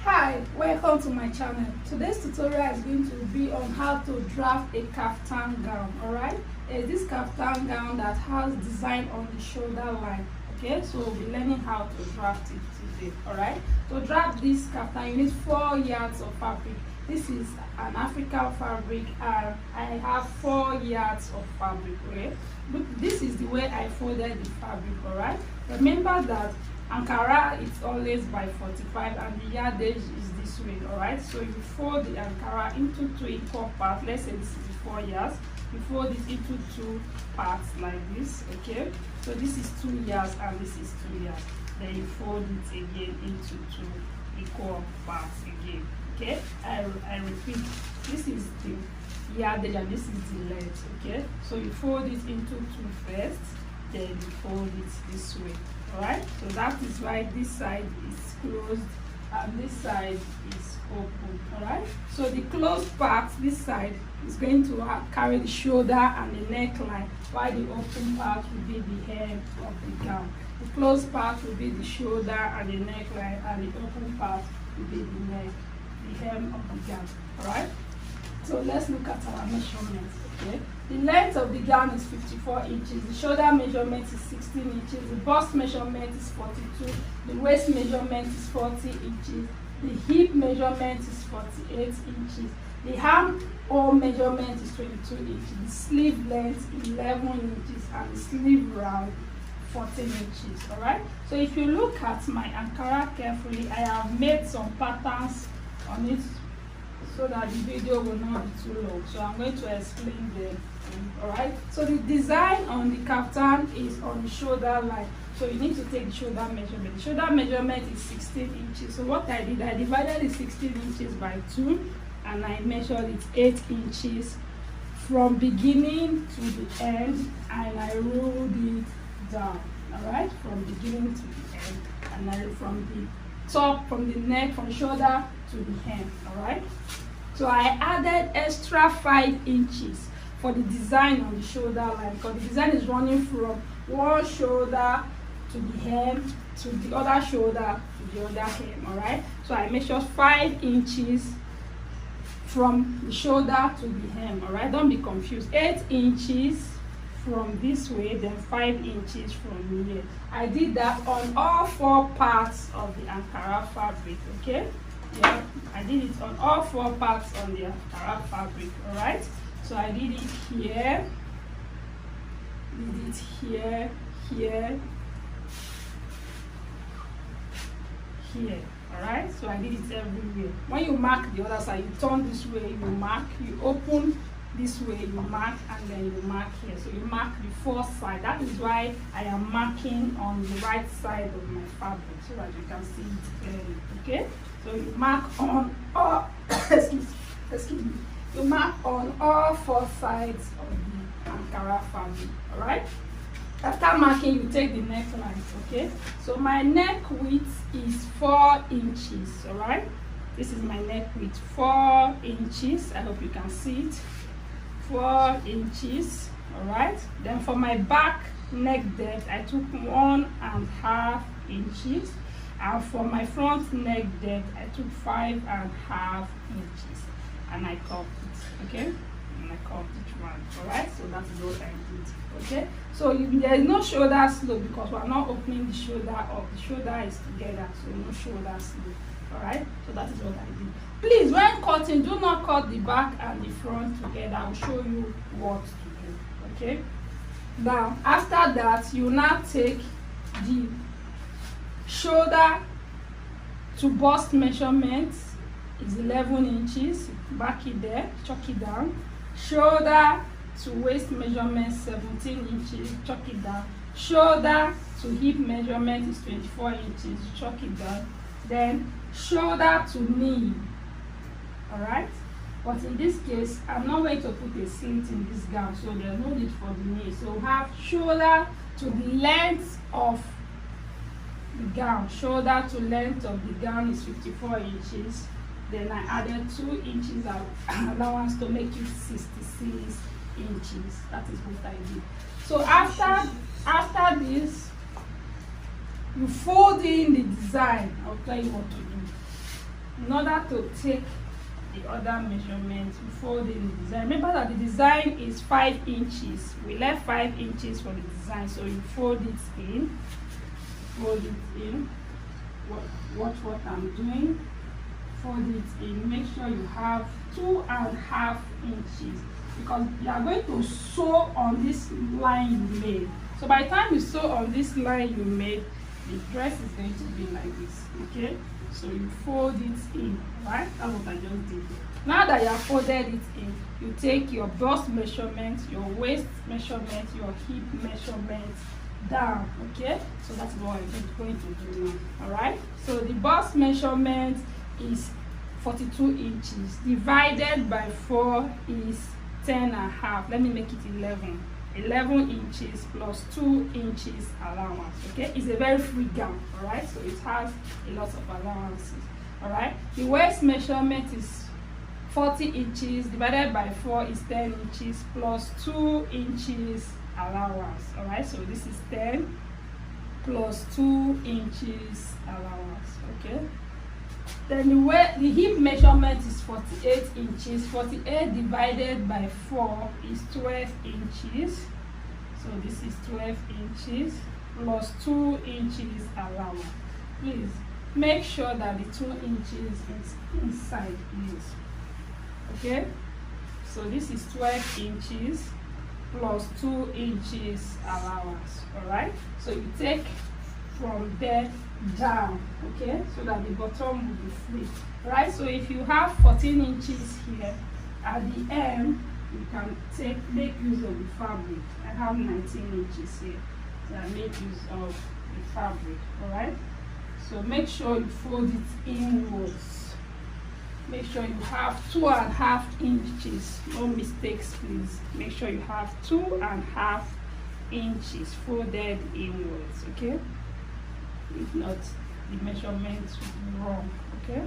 Hi, welcome to my channel. Today's tutorial is going to be on how to draft a kaftan gown. Alright, this kaftan gown that has design on the shoulder line. Okay, so we'll be learning how to draft it today. Alright, to draft this kaftan you need 4 yards of fabric. This is an African fabric and I have 4 yards of fabric. Okay, look, this is the way I folded the fabric. Alright, remember that Ankara is always by 45 and the yardage is this way. Alright, so you fold the Ankara into 2 equal parts. Let's say this is 4 yards. You fold it into 2 parts like this. Okay, so this is 2 yards and this is 2 yards. Then you fold it again into 2 equal parts again. Okay, I repeat, this is the yardage and this is the length. Okay, so you fold it into 2 first, then you fold it this way. Alright, so that is why this side is closed and this side is open. Alright, so the closed part, this side, is going to carry the shoulder and the neckline, while the open part will be the hem of the gown. The closed part will be the shoulder and the neckline, and the open part will be the neck, the hem of the gown. Alright, so let's look at our measurements. Okay, the length of the gown is 54 inches, the shoulder measurement is 16 inches, the bust measurement is 42, the waist measurement is 40 inches, the hip measurement is 48 inches, the armhole measurement is 22 inches, the sleeve length 11 inches, and the sleeve round 14 inches. Alright, so if you look at my Ankara carefully, I have made some patterns on it so that the video will not be too long. So I'm going to explain them. Alright, so the design on the kaftan is on the shoulder line. So you need to take the shoulder measurement. The shoulder measurement is 16 inches. So what I did, I divided the 16 inches by 2 and I measured it 8 inches from beginning to the end, and I rolled it down. Alright, from beginning to the end, and I from the top, from the neck, from the shoulder to the hem. Alright, so I added extra 5 inches for the design on the shoulder line, because the design is running from one shoulder to the hem to the other shoulder to the other hem. Alright, so I measured 5 inches from the shoulder to the hem. Alright, don't be confused. 8 inches from this way, then 5 inches from here. I did that on all 4 parts of the Ankara fabric. Okay, yeah, I did it on all 4 parts on the Ankara fabric. Alright, so I did it here, did it here, here, here. Alright, so I did it everywhere. When you mark the other side, you turn this way, you mark, you open this way, you mark, and then you mark here. So you mark the 4th side. That is why I am marking on the right side of my fabric, so that you can see it clearly. Okay, so you mark on all excuse me, you mark on all 4 sides of the Ankara fabric. Alright, after marking, you take the neckline. Okay, so my neck width is 4 inches. Alright, this is my neck width, 4 inches. I hope you can see it, 4 inches. Alright, then for my back neck depth, I took 1.5 inches, and for my front neck depth, I took 5.5 inches, and I curved it. Okay, and I curved each one. Alright, so that is what I did. Okay, so there is no shoulder slope because we are not opening the shoulder up. The shoulder is together, so no shoulder slope. Alright, so that is what I did. Please, when cutting, do not cut the back and the front together. I will show you what to do. Okay, now after that, you now take the shoulder to bust measurement is 11 inches. Back it there, chalk it down. Shoulder to waist measurement 17 inches, chalk it down. Shoulder to hip measurement is 24 inches, chalk it down. Then shoulder to knee. Alright, but in this case, I'm not going to put a slit in this gown, so there's no need for the knee. So we have shoulder to the length of the gown. Shoulder to length of the gown is 54 inches. Then I added 2 inches of allowance to make it 66 inches. That is what I did. So after this, you fold in the design. I'll tell you what to do. in order to take the other measurement, we fold in the design. Remember that the design is 5 inches. We left 5 inches for the design, so you fold it in. Fold it in. Watch what I'm doing. Fold it in. Make sure you have 2.5 inches, because you are going to sew on this line you made. So by the time you sew on this line you made, the dress is going to be like this. Okay, so you fold it in, right? That's what I just did. Now that you have folded it in, you take your bust measurement, your waist measurement, your hip measurement down. Okay, so that's what I'm going to do now. All right, so the bust measurement is 42 inches divided by 4 is 10.5. Let me make it 11 inches plus 2 inches allowance. Okay, it's a very free gown. All right, so it has a lot of allowances. All right, the waist measurement is 40 inches divided by 4 is 10 inches plus 2 inches allowance. All right, so this is 10 plus 2 inches allowance. Okay, then the hip measurement is 48 inches. 48 divided by 4 is 12 inches. So this is 12 inches plus 2 inches allowance. Please make sure that the 2 inches is inside, please. Okay, so this is 12 inches plus 2 inches allowance. All right, so you take from there down, okay, so that the bottom will be free. Right, so if you have 14 inches here at the end, you can make use of the fabric. I have 19 inches here, so I make use of the fabric. All right, so make sure you fold it inwards. Make sure you have 2.5 inches. No mistakes, please. Make sure you have 2.5 inches folded inwards. Okay, if not, the measurements will be wrong. Okay,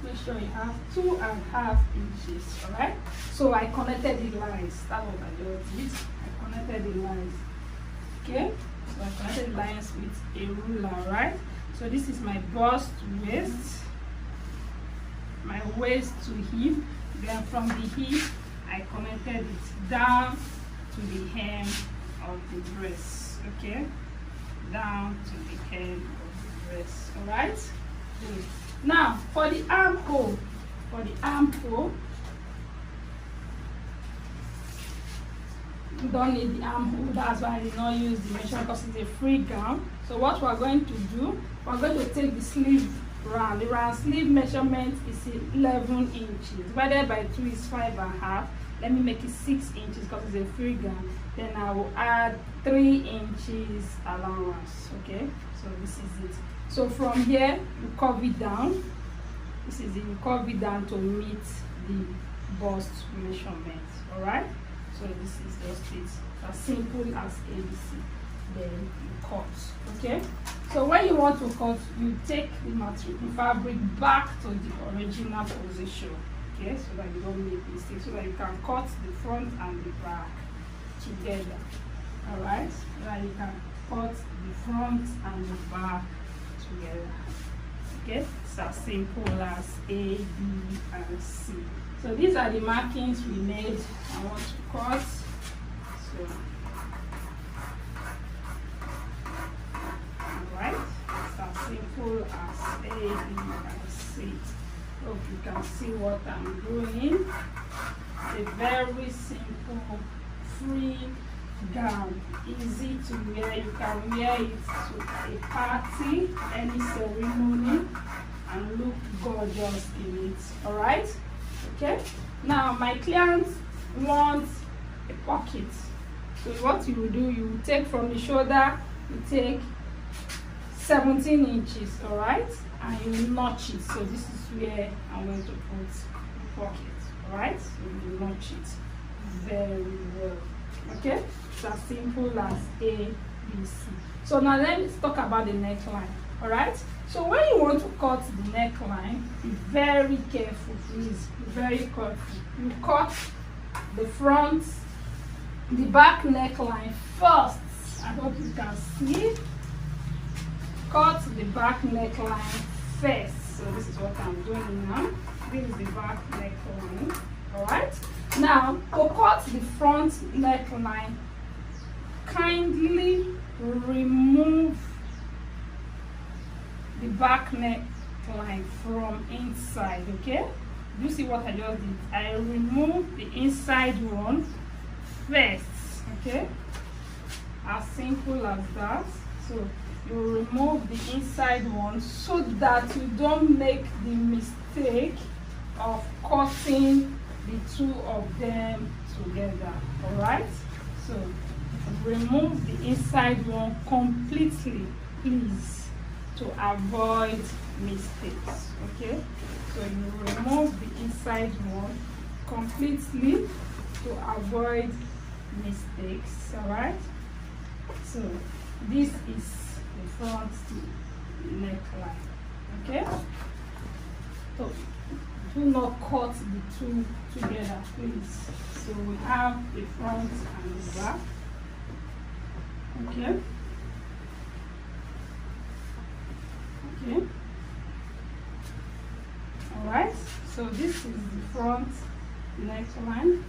make sure you have 2.5 inches. All right, so I connected the lines. That's what I just did. I connected the lines. Okay, so I connected the lines with a ruler. Right, so this is my bust waist, my waist to hip. Then from the hip I connected it down to the hem of the dress. Okay, down to the hem of the dress. All right, good. Now for the armhole, you don't need the armhole. That's why I did not use the measurement, because it's a free gown. So what we're going to do, we're going to take the sleeve round. The round sleeve measurement is 11 inches divided by 2 is 5.5. Let me make it 6 inches because it's a free gown. Then I will add 3 inches allowance. Okay, so this is it. So from here you curve it down. This is it. You curve it down to meet the bust measurement. All right, so this is just it. As simple as ABC. Then you cut. Okay, so when you want to cut, you take the material, the fabric back to the original position. Okay, so that you don't make mistakes, so that you can cut the front and the back together. All right, so that you can cut the front and the back together. Okay, it's as simple as A, B, and C. So these are the markings we made. I want to cut. So alright, it's as simple as A, B, and C. Hope you can see what I'm doing. It's a very simple, free gown, easy to wear. You can wear it to a party, any ceremony, and look gorgeous in it. All right, okay. Now my clients want a pocket, so what you will do, you will take from the shoulder, you take 17 inches, all right, and you notch it. So this is where I'm going to put the pocket. All right, so you notch it very well. Okay, it's as simple as A, B, C. So now let's talk about the neckline. All right, so when you want to cut the neckline, be very careful, please. Be very careful. You cut the front, the back neckline first. I hope you can see. Cut the back neckline first. So this is what I'm doing now. This is the back neckline. Alright, now to cut the front neckline, kindly remove the back neckline from inside. Okay, you see what I just did? I removed the inside one first. Okay, as simple as that. So you remove the inside one so that you don't make the mistake of cutting the two of them together. All right, so remove the inside one completely, please, to avoid mistakes. Okay, so you remove the inside one completely to avoid mistakes. All right, so this is the front neckline. Okay, so do not cut the two together, please. So we have the front and the back. Okay. Okay. All right. So this is the front neckline.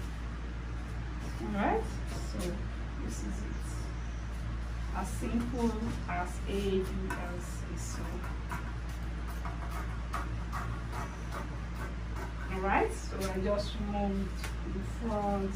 All right. So this is it. As simple as ABC. So. Alright, so I just removed the front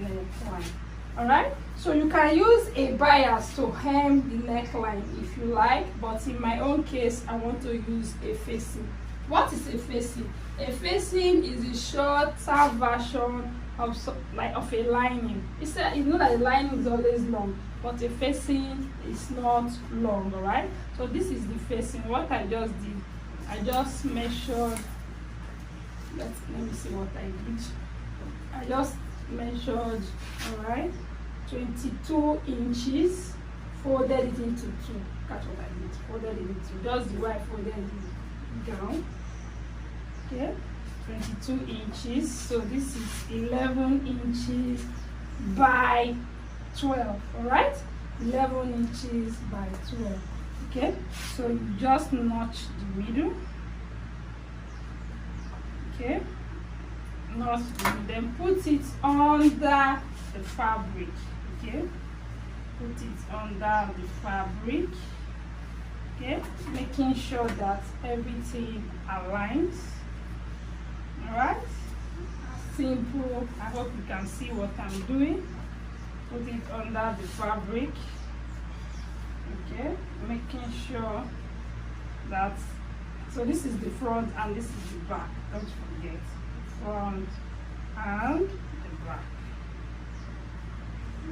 neckline. Alright, so you can use a bias to hem the neckline if you like, but in my own case, I want to use a facing. What is a facing? A facing is a shorter version of a lining. It's not that a lining is always long, but a facing is not long. Alright, so this is the facing. What I just did, I just measured. Let me see what I did. I just measured, alright, 22 inches, folded it into two. Catch what I did. Folded it into just the way I folded it down. Okay, 22 inches. So this is 11 inches by 12. Alright, 11 inches by 12. Okay, so you just notch the middle. Okay, notch then put it under the fabric. Okay, put it under the fabric. Okay, making sure that everything aligns. All right, simple. I hope you can see what I'm doing. Put it under the fabric. Okay, making sure that. So this is the front and this is the back. Don't forget, front and the back.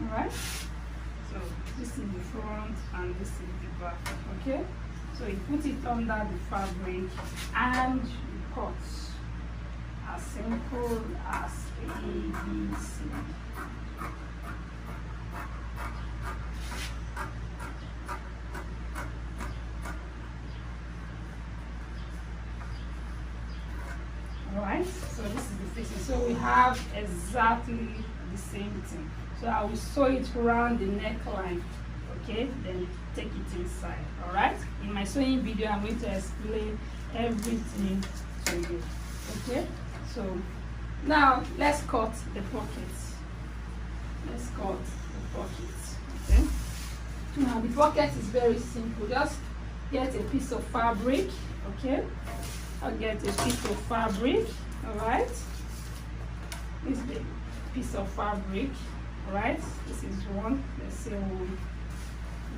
Alright, so this is the front and this is the back. Okay, so you put it under the fabric and you cut. As simple as ABC. Alright, so this is the facing. So we have exactly the same thing. So I will sew it around the neckline. Okay, then take it inside. Alright, in my sewing video I'm going to explain everything to you. Okay, so now let's cut the pockets. Let's cut the pockets. Okay, now the pocket is very simple. Just get a piece of fabric. Okay, I'll get a piece of fabric. Alright, this is the piece of fabric. Alright, this is one. Let's say one.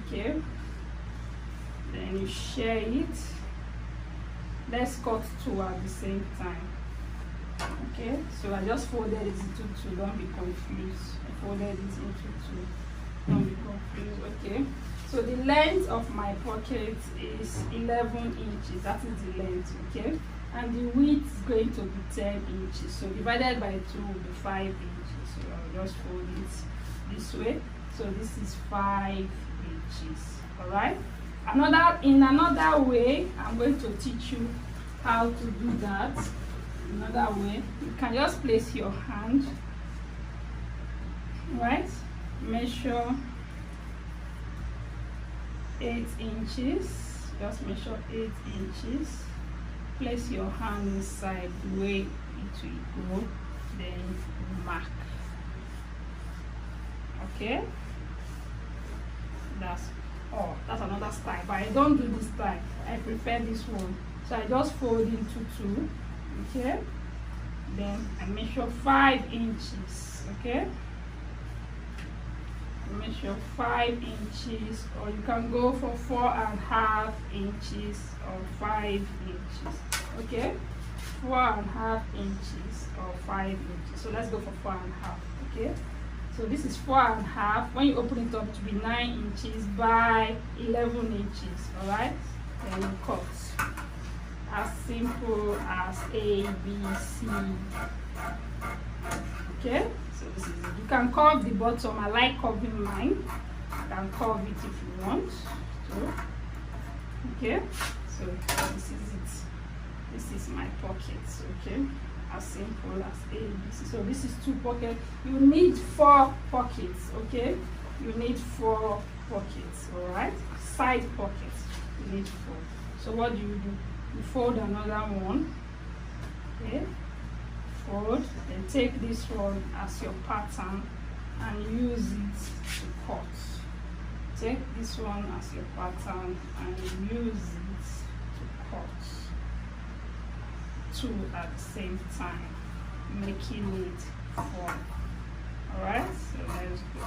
Okay, then you share it. Let's cut two at the same time. Okay, so I just folded it into two. Don't be confused. I folded it into two. Don't be confused. Okay, so the length of my pocket is 11 inches. That is the length. Okay, and the width is going to be 10 inches. So divided by 2 will be 5 inches. So I'll just fold it this way. So this is 5 inches. All right. In another way, I'm going to teach you how to do that. Another way, you can just place your hand. Right. Measure 8 inches. Just measure 8 inches. place your hand inside the way it will go, then mark. Okay, that's all. That's another style, but I don't do this style. I prefer this one. So I just fold into two. Okay, then I measure 5 inches. Okay, measure 5 inches, or you can go for 4.5 inches or 5 inches. Okay, 4.5 inches or 5 inches. So let's go for 4.5. Okay, so this is 4.5. When you open it up to be 9 inches by 11 inches. All right, then you cut. As simple as A, B, C. Okay, so this is it. You can curve the bottom. I like curving mine. You can curve it if you want. So, okay, so this is it. This is my pockets. Okay, as simple as A, B, C. So this is 2 pockets. You need 4 pockets. Okay, you need 4 pockets. All right, side pockets. You need 4. So what do? You fold another one. Okay, fold, then take this one as your pattern and use it to cut. Take this one as your pattern and use it to cut 2 at the same time, making it 4. All right, so let's go.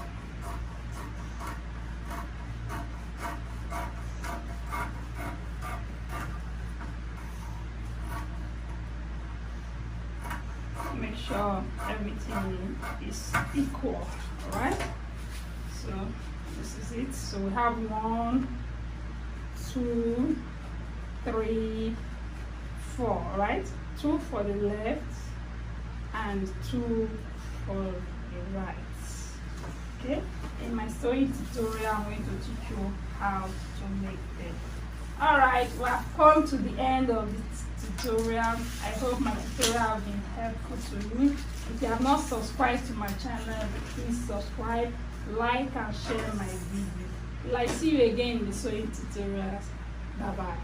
Make sure everything is equal. All right, so this is it. So we have 1, 2, 3, 4. All right, 2 for the left and 2 for the right. Okay, in my sewing tutorial I'm going to teach you how to make them. All right, we have come to the end of this tutorial. I hope my tutorial has been helpful to you. If you have not subscribed to my channel, please subscribe, like and share my video. Till I see you again in the sewing tutorials. Bye bye.